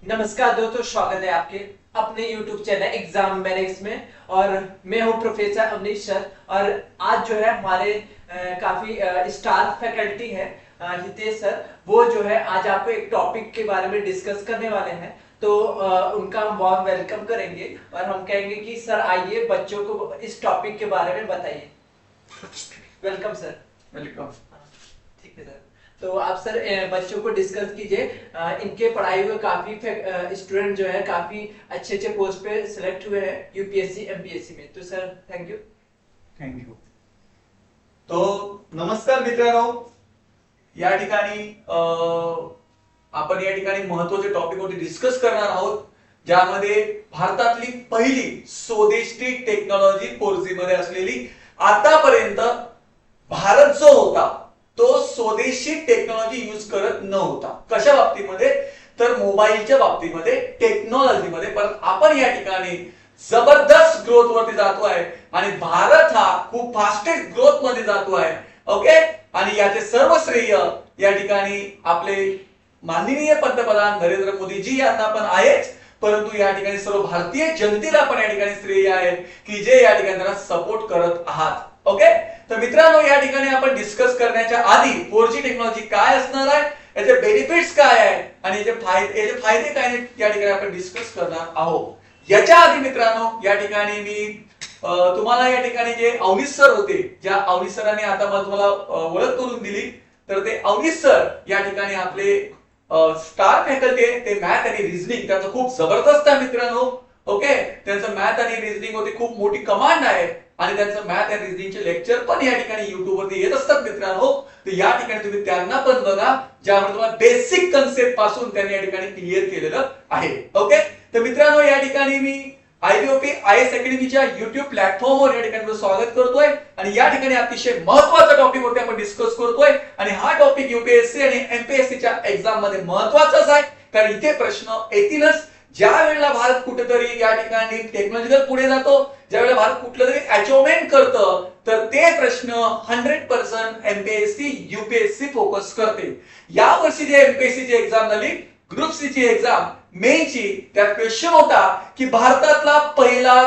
नमस्कार दोस्तों, स्वागत है आपके अपने YouTube चैनल एग्जाम मैनेक्स में। और मैं हूं प्रोफेसर अवनीश सर। और आज जो है हमारे काफी स्टार फैकल्टी है हितेश सर। वो जो है आज आपको एक टॉपिक के बारे में डिस्कस करने वाले हैं। तो उनका हम बहुत वेलकम करेंगे और हम कहेंगे कि सर आइए बच्चों को इस टॉपिक के बारे में बताइए। Welcome sir. वेलकम। ठीक है सर। तो आप सर बच्चों को डिस्कस कीजिए। इनके पढ़ाई हुए काफी स्टूडेंट जो है काफी अच्छे अच्छे पोस्ट पे सिलेक्ट हुए हैं यूपीएससी एमपीएससी में। तो sir thank you. Thank you. तो नमस्कार मित्रांनो, या ठिकाणी आपण या ठिकाणी महत्त्वाचे टॉपिक वरती डिस्कस करणार आहोत, ज्यामध्ये भारतातली पहिली स्वदेशी टेक्नॉलॉजी 4G मध्ये असलेली आतापर्यंत भारत जो होता तो स्वदेशी टेक्नॉलॉजी यूज करत नव्हता। कशा बाबतीमध्ये? तर मोबाईलच्या बाबतीमध्ये, टेक्नॉलॉजीमध्ये। पण आपण या ठिकाणी जबरदस्त ग्रोथ वरती जातोय आणि भारत हा खूप फास्टेस्ट ग्रोथ मध्ये जातोय। ओके, आणि याचे सर्व श्रेय या ठिकाणी आपले माननीय पंतप्रधान नरेंद्र मोदीजी यांना पण आहेच, परंतु या ठिकाणी सर्व भारतीय जनतेला पण या ठिकाणी श्रेय आहे की जे या ठिकाणी त्यांना सपोर्ट करत आहात। ओके, तर मित्रांनो, या ठिकाणी आपण डिस्कस करण्याच्या आधी 4G टेक्नॉलॉजी काय असणार आहे, याचे बेनिफिट्स काय आहे आणि याचे फायदे काय आहेत या ठिकाणी आपण डिस्कस करणार आहोत। याच्या आधी मित्रांनो, या ठिकाणी मी तुम्हाला या ठिकाणी जे अवनीश सर होते, ज्या अवनीश सरांनी आता मला तुम्हाला ओळख करून दिली, तर ते अवनीश सर या ठिकाणी आपले स्टार फॅकल्टी आहे। ते मॅथ आणि रिझनिंग त्यांचं खूप जबरदस्त आहे मित्रांनो। ओके, त्यांचं मॅथ आणि रिझनिंग होती खूप मोठी कमांड आहे आणि त्यांचं मॅथ आणि रिझनिंगचे लेक्चर पण या ठिकाणी YouTube वरती येत असतात मित्रांनो। तर या ठिकाणी तुम्ही त्यांना पण बघा, ज्यामध्ये तुम्हाला बेसिक कन्सेप्ट पासून त्यांनी या ठिकाणी क्लिअर केलेलं आहे। ओके, तर मित्रांनो, या ठिकाणी मी IBOP IAS अकॅडमीच्या YouTube प्लॅटफॉर्मवर या ठिकाणी स्वागत करतोय आणि या ठिकाणी अतिशय महत्त्वाचा टॉपिक वरती आपण डिस्कस करतोय आणि हा टॉपिक UPSC आणि MPSC च्या एक्झाम मध्ये महत्त्वाचाच आहे, कारण इथे प्रश्न येतीलच। ज्या वेळेला भारत कुठेतरी या ठिकाणी टेक्नॉलॉजिकल पुढे जातो, ज्या वेळेला भारत कुठलं तरी अचिव्हमेंट करतं, तर ते प्रश्न 100% MPSC UPSC फोकस करते। या वर्षी जे MPSC ची एक्झाम झाली, ग्रुप सी ची एक्झाम मेनची, त्यात क्वेश्चन होता की भारतातला पहिला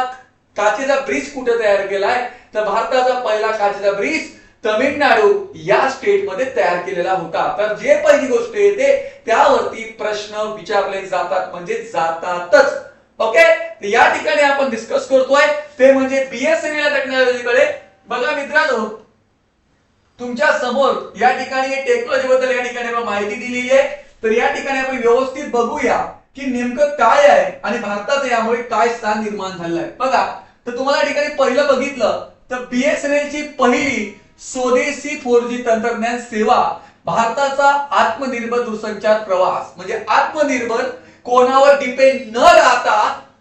काचेचा ब्रिज कुठे तयार केलाय, तर भारताचा पहिला काचेचा ब्रिज तमिळनाडू या स्टेट मध्ये तयार केलेला होता। तर जे पहिली गोष्ट येते त्यावरती प्रश्न विचारले जातात, म्हणजे जातातच। ओके, या ठिकाणी आपण डिस्कस करतोय ते म्हणजे BSNL टेक्नॉलॉजीकडे बघा मित्रांनो, तुमच्या समोर या ठिकाणी टेक्नॉलॉजी बद्दल या ठिकाणी माहिती दिलेली आहे। तर या ठिकाणी आपण व्यवस्थित बघूया की नेमकं काय आहे आणि भारतात यामुळे काय स्थान निर्माण झालंय। बघा, तर तुम्हाला या ठिकाणी पहिलं बघितलं तर BSNL ची पहिली स्वदेशी 4G तंत्रज्ञान सेवा, भारताचा आत्मनिर्भर दूरसंचार प्रवास, म्हणजे आत्मनिर्भर, कोणावर डिपेंड न राहता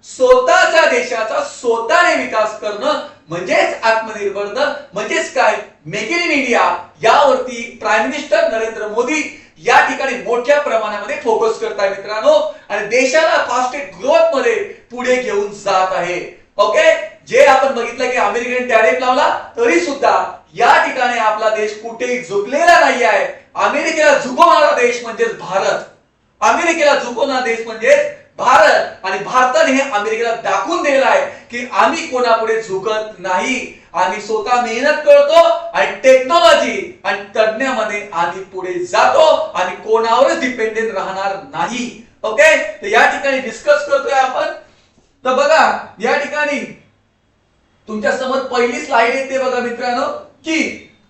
स्वतःच्या देशाचा स्वतःने विकास करणं म्हणजेच आत्मनिर्भर। म्हणजेच काय, मेक इन इंडिया, यावरती प्राईम मिनिस्टर नरेंद्र मोदी या ठिकाणी मोठ्या प्रमाणामध्ये फोकस करताय मित्रांनो आणि देशाला फास्टेस्ट ग्रोथ मध्ये पुढे घेऊन जात आहे। ओके, जे आपण बघितलं की अमेरिकेने टॅरिफ लावला तरी सुद्धा या ठिकाणी आपला देश कुठेही झुकलेला नाही आहे। अमेरिकेला झुकवणारा देश म्हणजेच भारत, अमेरिकेला झुकवणारा देश म्हणजेच भारत, आणि भारताने हे अमेरिकेला दाखवून दिलेलं आहे की आम्ही कोणापुढे झुकत नाही, आम्ही स्वतः मेहनत करतो आणि टेक्नॉलॉजी आणि तज्ञांमध्ये आम्ही पुढे जातो आणि कोणावरच डिपेंडेंट राहणार नाही। ओके, तर या ठिकाणी डिस्कस करतोय आपण। तर बघा, या ठिकाणी तुमच्या समोर पहिली स्लाइड येते बघा मित्रांनो, की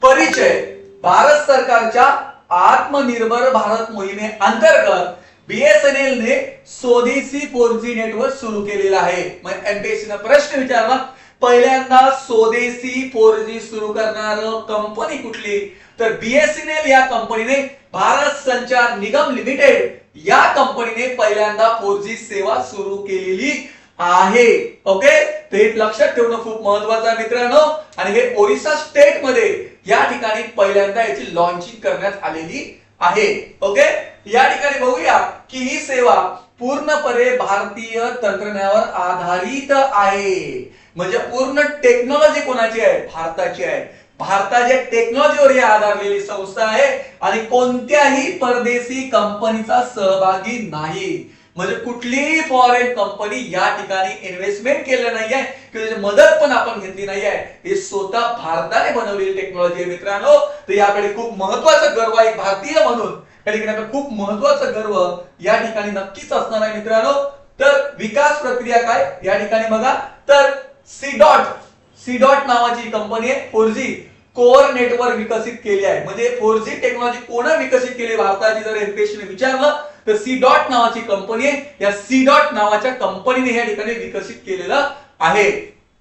परिचय। भारत सरकारच्या आत्मनिर्भर भारत मोहिमे अंतर्गत BSNL ने स्वदेशी 4G नेटवर्क सुरू केलेलं आहे। मग MPSC ने प्रश्न विचारला, पहिल्यांदा स्वदेशी 4G सुरू करणार कंपनी कुठली, तर BSNL या कंपनीने, भारत संचार निगम लिमिटेड या कंपनीने पहिल्यांदा 4G सेवा सुरू केलेली आहे। ओके, ते लक्षात ठेवणं खूप महत्त्वाचं आहे मित्रांनो। आणि हे ओरिसा स्टेट मध्ये या ठिकाणी पहिल्यांदा याची लॉन्चिंग करण्यात आलेली आहे। ओके, या ठिकाणी बघूया की ही सेवा पूर्णपणे भारतीय तंत्रज्ञानावर आधारित आहे, म्हणजे पूर्ण टेक्नॉलॉजी कोणाची आहे, भारताची आहे। भारताच्या टेक्नॉलॉजीवर ही आधारलेली संस्था आहे आणि कोणत्याही परदेशी कंपनीचा सहभागी नाही। म्हणजे कुठलीही फॉरेन कंपनी या ठिकाणी इन्व्हेस्टमेंट केलं नाहीये किंवा त्याची मदत पण आपण घेतली नाहीये, हे स्वतः भारताने बनवलेली टेक्नॉलॉजी आहे मित्रांनो. तर याकडे खूप महत्त्वाचा गर्व आहे भारतीय म्हणून, या ठिकाणी खूप महत्त्वाचा गर्व या ठिकाणी नक्कीच असणार आहे मित्रांनो. तर विकास प्रक्रिया काय या ठिकाणी बघा, तर सी डॉट नावाची कंपनी आहे 4G कोर नेटवर्क विकसित केली आहे. म्हणजे 4G टेक्नॉलॉजी कोण विकसित केली भारताची जर एमपीएससीने विचारलं तर सी डॉट नावाची कंपनी आहे. या सी डॉट नावाच्या कंपनीने या ठिकाणी विकसित केलेलं आहे.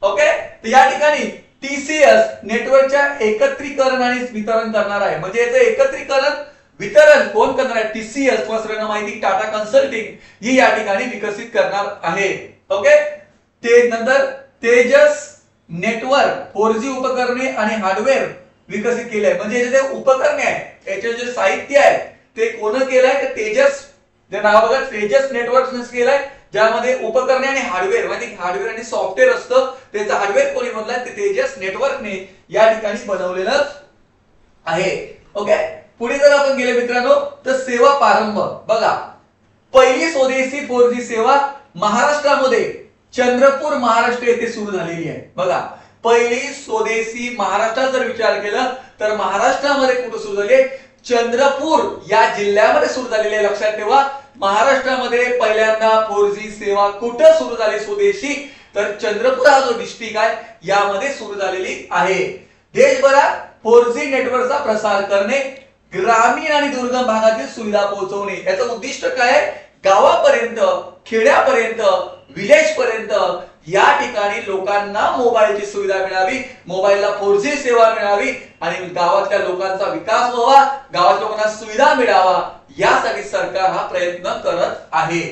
ओके, तर या ठिकाणी टीसीएस नेटवर्कच्या एकत्रीकरण आणि वितरण करणार आहे. म्हणजे याचं एकत्रीकरण वितरण कोण करणार आहे? टीसीएस किंवा सर्वांना माहिती टाटा कन्सल्टिंग ही या ठिकाणी विकसित करणार आहे. ओके, ते नंतर तेजस नेटवर्क 4G उपकरणे आणि हार्डवेअर विकसित केले आहे. म्हणजे याचे जे उपकरणे आहे, याचे जे साहित्य आहे ते कोण केलंय? तर तेजस, जे नाव बघा तेजस नेटवर्क्स केलंय, ज्यामध्ये उपकरणे आणि हार्डवेअर, म्हणजे हार्डवेअर आणि सॉफ्टवेअर असतं, त्याचं हार्डवेअर कोणी बनवलंय? ते तेजस नेटवर्कने या ठिकाणी बनवलेलं आहे. ओके, पुढे जर आपण गेले मित्रांनो तर सेवा प्रारंभ बघा, पहिली स्वदेशी 4G सेवा महाराष्ट्रामध्ये चंद्रपूर महाराष्ट्र येथे सुरू झालेली आहे. बघा, पहिली स्वदेशी महाराष्ट्रात जर विचार केला तर महाराष्ट्रामध्ये कुठे सुरू झाली? चंद्रपूर या जिल्ह्यामध्ये सुरू झालेली आहे. लक्षात ठेवा, महाराष्ट्रामध्ये पहिल्यांदा 4G सेवा कुठे सुरू झाली स्वदेशी? तर चंद्रपूर हा जो डिस्ट्रिक्ट आहे यामध्ये सुरू झालेली आहे. देशभरात 4G नेटवर्कचा प्रसार करणे, ग्रामीण आणि दुर्गम भागातील सुविधा पोहोचवणे, याचं उद्दिष्ट काय आहे? गावापर्यंत, खेड्यापर्यंत, विलेज पर्यंत या ठिकाणी लोकांना मोबाईलची सुविधा मिळावी, मोबाईलला 4G सेवा मिळावी आणि गावातल्या लोकांचा विकास व्हावा, गावातल्या लोकांना सुविधा मिळावा, यासाठी सरकार हा प्रयत्न करत आहे.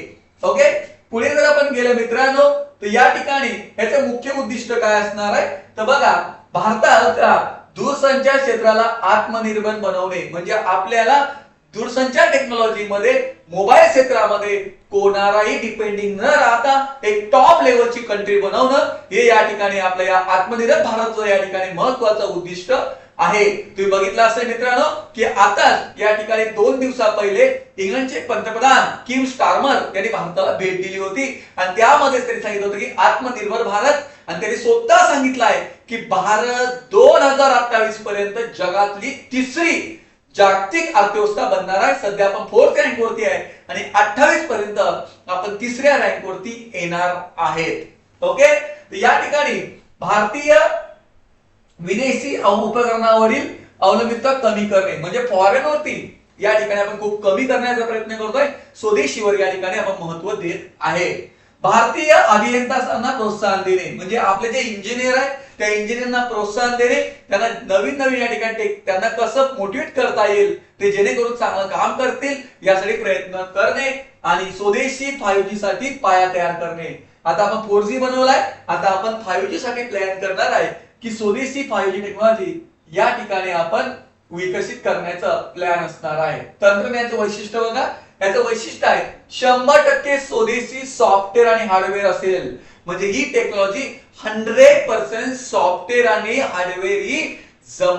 ओके, पुढे जर आपण गेलो मित्रांनो तर या ठिकाणी याचे मुख्य उद्दिष्ट काय असणार आहे? तर बघा, भारताला दूरसंचार क्षेत्राला आत्मनिर्भर बनवणे, म्हणजे आपल्याला दूरसंचार टेक्नॉलॉजी मध्ये मोबाईल क्षेत्रामध्ये कोणालाही डिपेंडिंग न राहता एक टॉप लेवलची कंट्री बनवणं, हे या ठिकाणी आपल्या या आत्मनिर्भर भारतचं या ठिकाणी महत्त्वाचं उद्दिष्ट आहे. तुम्ही बघितलं असेल मित्रांनो की आताच या ठिकाणी 2 दिवसा पहिले इंग्लंडचे पंतप्रधान किम स्टार्मर यांनी भारताला भेट दिली होती आणि त्यामध्ये त्यांनी सांगितलं होतं की आत्मनिर्भर भारत, आणि त्यांनी स्वतः सांगितलं आहे की भारत 2028 पर्यंत जगातली तिसरी जागतिक अर्थव्यवस्था बनणार आहे. सध्या आपण 4th रँक वरती आहे आणि 28 पर्यंत आपण 3ऱ्या रँक वरती येणार आहेत. ओके, तर या ठिकाणी भारतीय विदेशी उपकरणावरील अवलंबित्व कमी करणे, म्हणजे फॉरेन वरती या ठिकाणी आपण खूप कमी करण्याचा प्रयत्न करतोय, स्वदेशीवर या ठिकाणी आपण महत्त्व देत आहे. भारतीय अभियंत्यांना प्रोत्साहन देणे, म्हणजे आपले जे इंजिनियर आहेत त्या इंजिनियरना प्रोत्साहन देणे, त्यांना नवीन नवीन या ठिकाणी त्यांना कसं मोटिवेट करता येईल ते जेणेकरून चांगलं काम करतील यासाठी प्रयत्न करणे आणि स्वदेशी 5G साठी पाया तयार करणे. आता आपण 4G बनवलाय, आता आपण 5G साठी प्लॅन करणार आहे की स्वदेशी 5G टेक्नॉलॉजी या ठिकाणी आपण विकसित करण्याचा प्लॅन असणार आहे. तंत्रज्ञानाचं वैशिष्ट्य बघा, याचं वैशिष्ट्य आहे 100% स्वदेशी सॉफ्टवेअर आणि हार्डवेअर असेल, म्हणजे ही टेक्नॉलॉजी 100% सॉफ्टवेअर आणि हार्डवेअर ही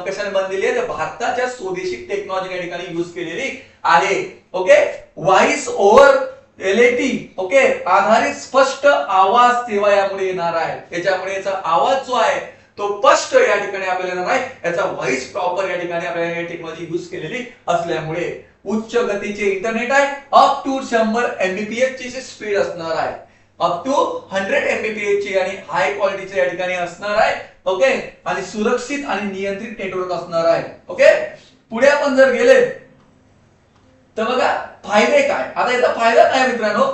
कशाने बनलेली आहे? तर भारताच्या स्वदेशी टेक्नॉलॉजी या ठिकाणी यूज केलेली आहे. ओके, व्हॉइस ओव्हर एलएटी ओके आधारित स्पष्ट आवाज सेवा यामुळे येणार आहे. त्याच्यामुळे याचा आवाज जो आहे तो स्पष्ट या ठिकाणी आपल्याला येणार आहे. याचा व्हॉइस प्रॉपर या ठिकाणी आपल्याला टेक्नॉलॉजी यूज केलेली असल्यामुळे उच्च गतीचे इंटरनेट आहे, अप टू 100 Mbps ची स्पीड असणार आहे, अप टू 100 Mbps ची आणि हाय क्वालिटीचे या ठिकाणी असणार आहे. ओके, आणि सुरक्षित आणि नियंत्रित नेटवर्क असणार आहे. ओके, पुढे आपण जर गेले तर बघा फायदे काय. आता याचा फायदा काय मित्रांनो?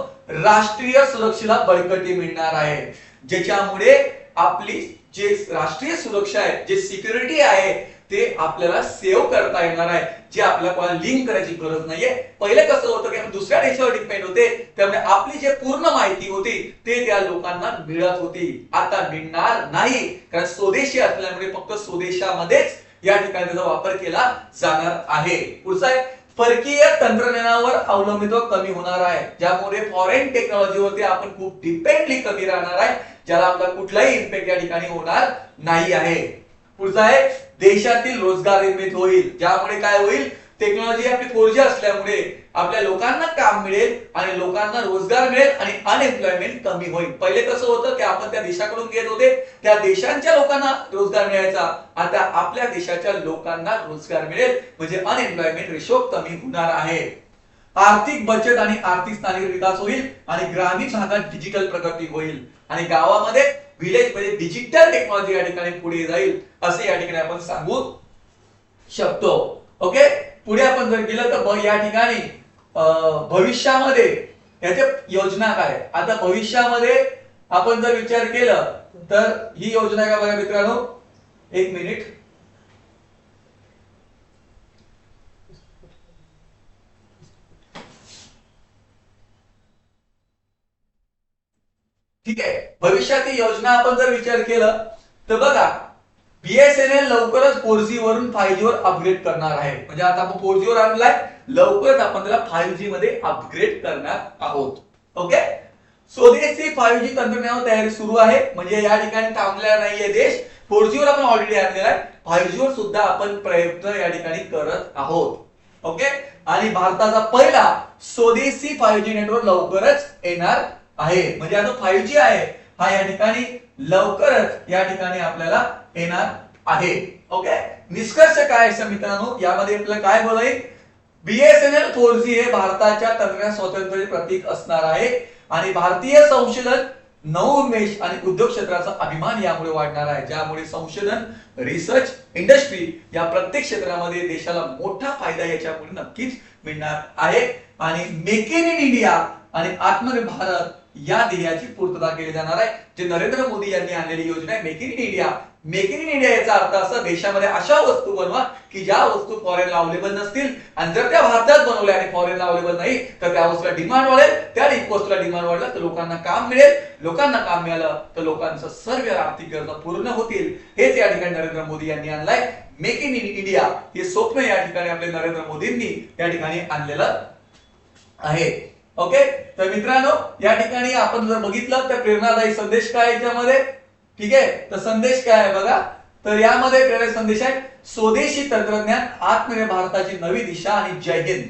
राष्ट्रीय सुरक्षेला बळकटी मिळणार आहे, ज्याच्यामुळे आपली जे राष्ट्रीय सुरक्षा आहे, जे सिक्युरिटी आहे ते आपल्याला सेव्ह करता येणार आहे, जे आपल्याला कोणाला लिंक करायची गरज नाहीये. पहिले कसं होतं की आपण दुसऱ्या देशावर डिपेंड होते, त्यामुळे आपली जे पूर्ण माहिती होती ते त्या लोकांना मिळत होती. आता मिळणार नाही, कारण स्वदेशी असल्यामुळे फक्त स्वदेशामध्येच या ठिकाणी त्याचा वापर केला जाणार आहे. पुढचा आहे परकीय तंत्रज्ञानावर अवलंबित्व कमी होणार आहे, ज्यामुळे फॉरेन टेक्नॉलॉजीवरती आपण खूप डिपेंडली कमी राहणार आहे, ज्याला आपला कुठलाही इम्पॅक्ट या ठिकाणी होणार नाही आहे. पुढचा आहे देशातील रोजगार निर्मिती होईल, ज्यामुळे काय होईल? टेक्नॉलॉजी आपली 4G असल्यामुळे आपल्या लोकांना काम मिळेल आणि लोकांना रोजगार मिळेल आणि अनएम्प्लॉयमेंट कमी होईल. पहिले कसं होतं की आपण त्या देशाकडून घेत होते, त्या देशांच्या लोकांना रोजगार मिळायचा, आता आपल्या देशाच्या लोकांना रोजगार मिळेल म्हणजे अनएम्प्लॉयमेंट रेशो कमी होणार आहे. आर्थिक बचत आणि आर्थिक स्थानिक विकास होईल आणि ग्रामीण भागात डिजिटल प्रगती होईल आणि गावामध्ये विलेज मध्ये डिजिटल टेक्नॉलॉजी या ठिकाणी पुढे जाईल असे या ठिकाणी आपण सांगू शकतो. ओके, पुढे आपण जर गेलं तर या ठिकाणी भविष्यामध्ये याच्या योजना काय. आता भविष्यामध्ये आपण जर विचार केलं तर ही योजना काय बघा मित्रांनो, एक मिनिट. ठीक आहे, भविष्यातील योजना आपण जर विचार केलं तर बघा BSNL लवकरच 4G वरून 5G वर अपग्रेड करणार आहे. म्हणजे आता आपण 4G वर आणलाय, लवकरच आपण त्याला 5G मध्ये अपग्रेड करणार आहोत. ओके, स्वदेशी 5G तंत्रज्ञानावर तयारी सुरू आहे. म्हणजे या ठिकाणी थांबलेला नाहीये देश. 4G वर आपण ऑलरेडी आणलेला आहे, 5G वर सुद्धा आपण प्रयत्न या ठिकाणी करत आहोत. ओके, आणि भारताचा पहिला स्वदेशी 5G नेटवर्क लवकरच येणार आहे. म्हणजे आता 5G आहे हा या ठिकाणी लवकरच या ठिकाणी आपल्याला येणार आहे. ओके, निष्कर्ष काय आहे मित्रांनो, यामध्ये आपल्याला काय बोलाय, BSNL 4G हे भारताच्या तंत्रज्ञान स्वातंत्र्याचे प्रतीक असणार आहे आणि भारतीय संशोधन, नवोन्मेष आणि उद्योग क्षेत्राचा अभिमान यामुळे वाढणार आहे. ज्यामुळे संशोधन, रिसर्च, इंडस्ट्री या प्रत्येक क्षेत्रामध्ये देशाला मोठा फायदा याच्यामुळे नक्कीच मिळणार आहे आणि मेक इन इंडिया आणि आत्मनिर्भर भारत या ध्येयाची पूर्तता केली जाणार आहे. जे नरेंद्र मोदी यांनी आणलेली योजना आहे make in India. Make in India याचा अर्थ असा, देशामध्ये अशा वस्तू बनवा की ज्या वस्तू फॉरेनला अवेलेबल नसतील आणि जर त्या भारतात बनवल्या आणि फॉरेनला अवेलेबल नाही तर त्या वस्तूला डिमांड वाढेल. त्या वस्तूला डिमांड वाढला तर लोकांना काम मिळेल, लोकांना काम मिळालं तर लोकांचं सर्व आर्थिक गरजा पूर्ण होतील. हेच या ठिकाणी नरेंद्र मोदी यांनी आणलाय मेक इन इंडिया. हे स्वप्न या ठिकाणी आपले नरेंद्र मोदींनी या ठिकाणी आणलेलं आहे. ओके, तर मित्रांनो या ठिकाणी आपण जर बघितलं तर प्रेरणादायी संदेश काय याच्यामध्ये. ठीक आहे, तर संदेश काय आहे बघा, तर यामध्ये प्रेरक संदेश आहे, स्वदेशी तंत्रज्ञान, आत्मनिर्भर भारताची नवी दिशा आणि जय हिंद.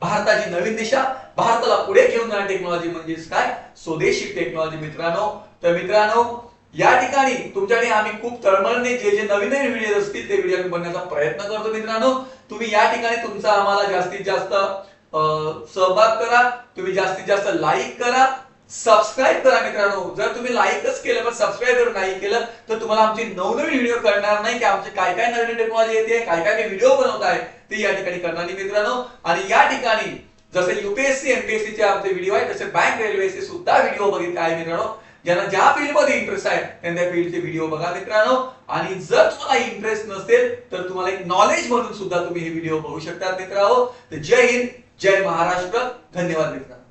भारताची नवीन दिशा, भारताला पुढे घेऊन जाणारी टेक्नॉलॉजी म्हणजेच काय, स्वदेशी टेक्नॉलॉजी मित्रांनो. तर मित्रांनो या ठिकाणी तुमच्याकडे आम्ही खूप तळमळने जे नवीन नवीन व्हिडिओ असतील ते व्हिडिओ बनवण्याचा प्रयत्न करतो मित्रांनो. तुम्ही या ठिकाणी तुमचा आम्हाला जास्तीत जास्त सहभाग करा, तुम्ही जास्तीत जास्त लाईक करा, सबस्क्राइब करा मित्रांनो. जर तुम्ही लाईकच केलं पण सबस्क्राइब जर नाही केलं तर तुम्हाला आमचे नवनवीन व्हिडिओ कळणार नाही की आमचे काय काय नवीन टेक्नॉलॉजी येते, काय काय व्हिडिओ बनवत आहे ते या ठिकाणी करणार नाही मित्रांनो. आणि या ठिकाणी जसे UPSC MPSC चे आमचे व्हिडिओ आहे तसे बँक रेल्वेचे सुद्धा व्हिडिओ बघितले आहे मित्रांनो. ज्यांना ज्या फील्ड मध्ये इंटरेस्ट आहे त्यांना त्या फील्डचे व्हिडिओ बघा मित्रांनो. आणि जर तुम्हाला इंटरेस्ट नसेल तर तुम्हाला एक नॉलेज म्हणून सुद्धा तुम्ही हे व्हिडिओ बघू शकता मित्रांनो. तर जय हिंद, जय महाराष्ट्र, धन्यवाद मित्रांनो.